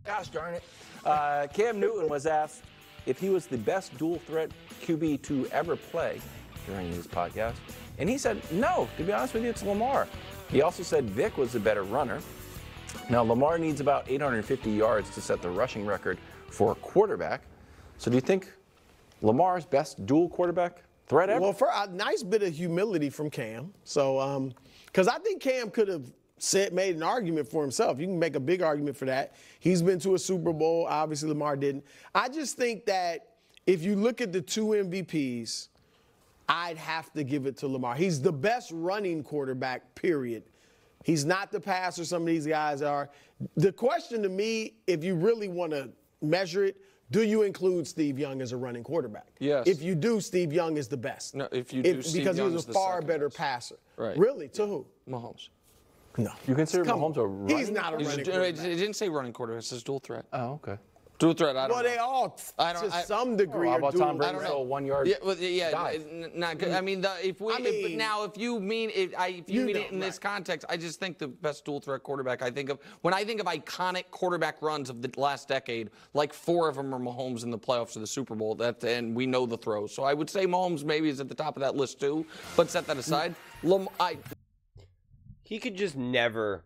Gosh darn it. Cam Newton was asked if he was the best dual threat QB to ever play during his podcast. And he said, no, to be honest with you, it's Lamar. He also said Vic was the better runner. Now, Lamar needs about 850 yards to set the rushing record for a quarterback. So do you think Lamar's best dual quarterback threat ever? Well, for a nice bit of humility from Cam. So, because I think Cam could have made an argument for himself. You can make a big argument for that. He's been to a Super Bowl. Obviously, Lamar didn't. I just think that if you look at the two MVPs, I'd have to give it to Lamar. He's the best running quarterback, period. He's not the passer some of these guys are. The question to me, if you really want to measure it, do you include Steve Young as a running quarterback? Yes. If you do, Steve Young is the best. No, if you do, Steve because Young he was is a the far second better best. passer. Right. Really? To who? Mahomes. No. You consider Come Mahomes a on. running He's not a running It quarterback. didn't say running quarterback. It says dual threat. Oh, okay. Dual threat, I don't Well, know. they all, to some degree, How are about dual Tom Brady? threat. So 1 yard. Yeah, well, yeah, dive. not good. I mean, if you mean it in this right. context, I just think the best dual threat quarterback when I think of iconic quarterback runs of the last decade, like 4 of them are Mahomes in the playoffs or the Super Bowl, and we know the throws. So I would say Mahomes maybe is at the top of that list too. But set that aside, He could just never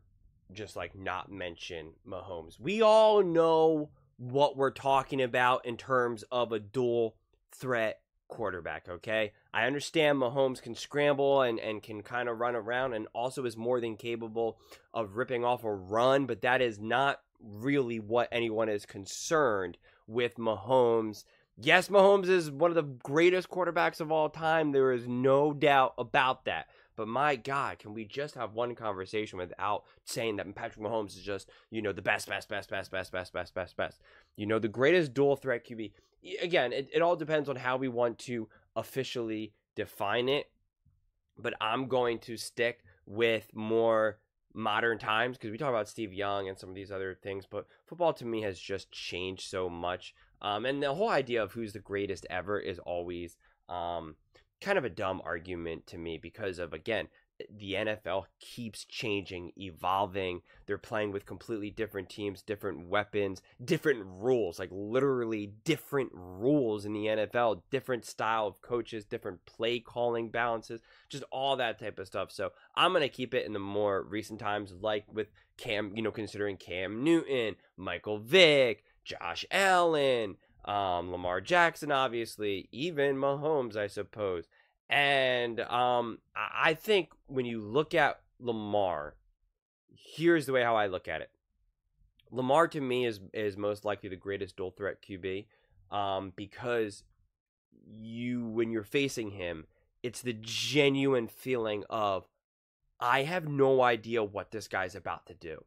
not mention Mahomes. We all know what we're talking about in terms of a dual threat quarterback, okay? I understand Mahomes can scramble and can kind of run around and also is more than capable of ripping off a run, but that is not really what anyone is concerned with Mahomes. Yes, Mahomes is one of the greatest quarterbacks of all time. There is no doubt about that. But my God, can we just have one conversation without saying that Patrick Mahomes is just, the best. The greatest dual threat QB. Again, it all depends on how we want to officially define it. But I'm going to stick with more modern times because we talk about Steve Young and some of these other things. But football to me has just changed so much. And the whole idea of who's the greatest ever is always kind of a dumb argument to me because of, again, the NFL keeps changing, evolving. They're playing with completely different teams, different weapons, different rules, like literally different rules in the NFL, different style of coaches, different play calling balances, just all that type of stuff. So I'm going to keep it in the more recent times, like with Cam, considering Cam Newton, Michael Vick, Josh Allen, Lamar Jackson, obviously, even Mahomes, I suppose. And I think when you look at Lamar, here's the way how I look at it. Lamar, to me, is most likely the greatest dual threat QB because when you're facing him, it's the genuine feeling of, I have no idea what this guy's about to do.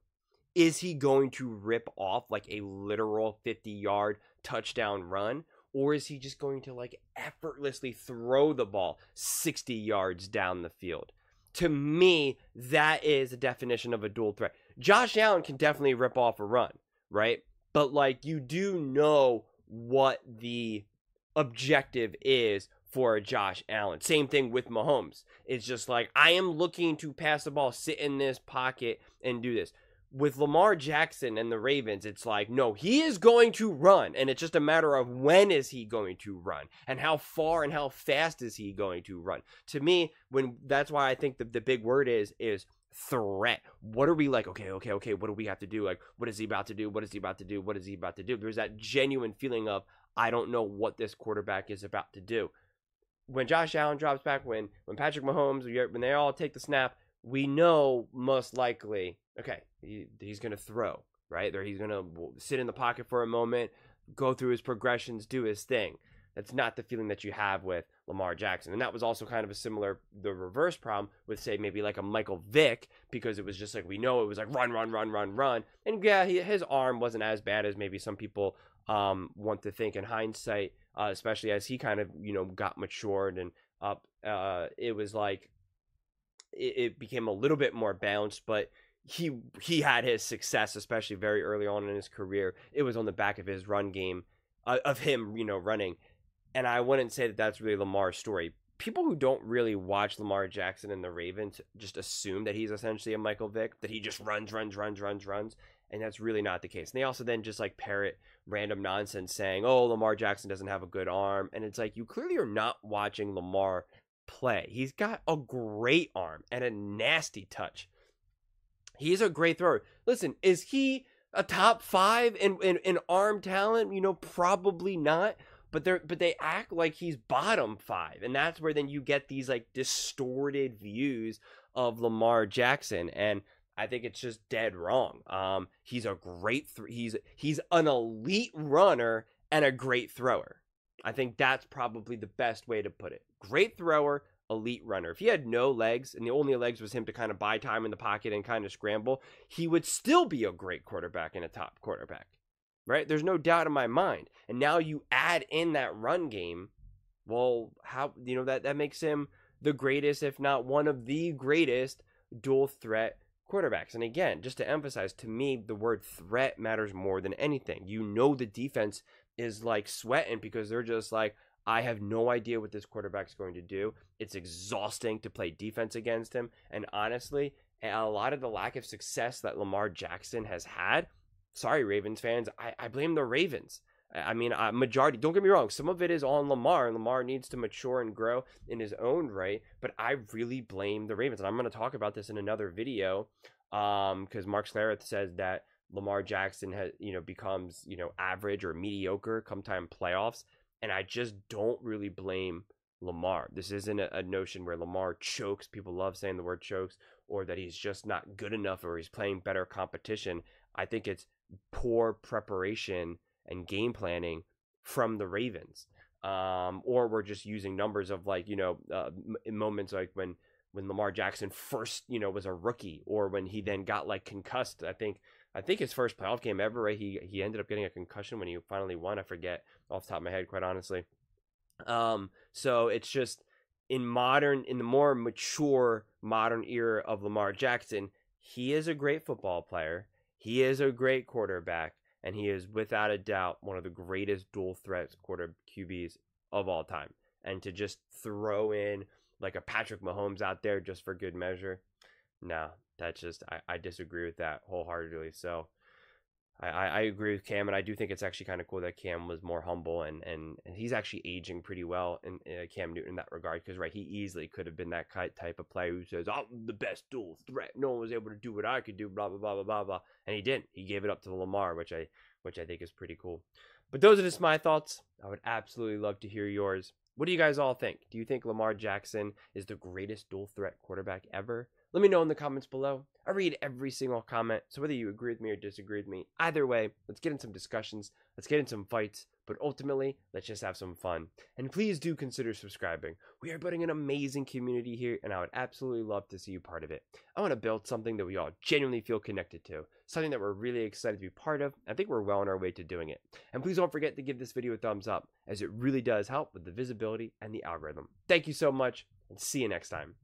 Is he going to rip off like a literal 50-yard touchdown run? Or is he just going to effortlessly throw the ball 60 yards down the field? To me, that is the definition of a dual threat. Josh Allen can definitely rip off a run, right? But you do know what the objective is for a Josh Allen. Same thing with Mahomes. It's just I am looking to pass the ball, sit in this pocket, and do this. With Lamar Jackson and the Ravens, it's no, he is going to run, and it's just a matter of when is he going to run, and how far and how fast is he going to run. To me, that's why I think the big word is threat. What are we okay, what do we have to do? What is he about to do? What is he about to do? What is he about to do? There's that genuine feeling of, I don't know what this quarterback is about to do. When Josh Allen drops back, when Patrick Mahomes, when they all take the snap, we know most likely, okay, he's going to throw, right? Or he's going to sit in the pocket for a moment, go through his progressions, do his thing. That's not the feeling that you have with Lamar Jackson. And that was also kind of the reverse problem with, say, maybe a Michael Vick, because it was just we know it was run. And yeah, his arm wasn't as bad as maybe some people want to think in hindsight, especially as he kind of, got matured and up. It was it became a little bit more balanced, but he had his success, especially very early on in his career. It was on the back of his run game, of him, running. And I wouldn't say that that's really Lamar's story. People who don't really watch Lamar Jackson and the Ravens just assume that he's essentially a Michael Vick, that he just runs. And that's really not the case. And they also then just like parrot random nonsense saying, oh, Lamar Jackson doesn't have a good arm. And it's like, you clearly are not watching Lamar play. He's got a great arm and a nasty touch. He's a great thrower. Listen, is he a top 5 in arm talent? You know, probably not. But they act like he's bottom 5. And that's where then you get these like distorted views of Lamar Jackson. And I think it's just dead wrong. He's a great he's an elite runner and a great thrower. I think that's probably the best way to put it. Great thrower, elite runner. If he had no legs and the only legs was him to kind of buy time in the pocket and kind of scramble, he would still be a great quarterback and a top quarterback. Right? There's no doubt in my mind. And now you add in that run game. Well, how, you know, that makes him the greatest, if not one of the greatest dual threat quarterbacks. And again, just to emphasize, to me, the word threat matters more than anything. You know, the defense is like sweating because they're just like, I have no idea what this quarterback's going to do. It's exhausting to play defense against him. And honestly, a lot of the lack of success that Lamar Jackson has had, sorry, Ravens fans, I blame the Ravens. I mean, majority, don't get me wrong, some of it is on Lamar, and Lamar needs to mature and grow in his own right, but I really blame the Ravens. And I'm going to talk about this in another video, because Mark Schlereth says that Lamar Jackson has, becomes, average or mediocre come time playoffs, and I just don't really blame Lamar. This isn't a notion where Lamar chokes. People love saying the word chokes, or that he's just not good enough, or he's playing better competition. I think it's poor preparation and game planning from the Ravens, or we're just using numbers of like, in moments like when Lamar Jackson first, was a rookie, or when he then got like concussed. I think his first playoff game ever, right? He ended up getting a concussion when he finally won. I forget off the top of my head, quite honestly. So it's just in the more mature modern era of Lamar Jackson, he is a great football player. He is a great quarterback. And he is, without a doubt, one of the greatest dual threat quarter QBs of all time. And to just throw in like a Patrick Mahomes out there just for good measure, no, that's just, I disagree with that wholeheartedly. So I agree with Cam, and I do think it's actually kind of cool that Cam was more humble, and he's actually aging pretty well in Cam Newton in that regard, because right, he easily could have been that type of player who says, I'm the best dual threat, no one was able to do what I could do, blah blah blah blah blah blah, and he didn't. He gave it up to Lamar, which I think is pretty cool. But those are just my thoughts. I would absolutely love to hear yours. What do you guys all think? Do you think Lamar Jackson is the greatest dual threat quarterback ever? Let me know in the comments below. I read every single comment, so whether you agree with me or disagree with me, either way, let's get in some discussions, let's get in some fights, but ultimately, let's just have some fun. And please do consider subscribing. We are building an amazing community here, and I would absolutely love to see you part of it. I want to build something that we all genuinely feel connected to, something that we're really excited to be part of. I think we're well on our way to doing it. And please don't forget to give this video a thumbs up, as it really does help with the visibility and the algorithm. Thank you so much, and see you next time.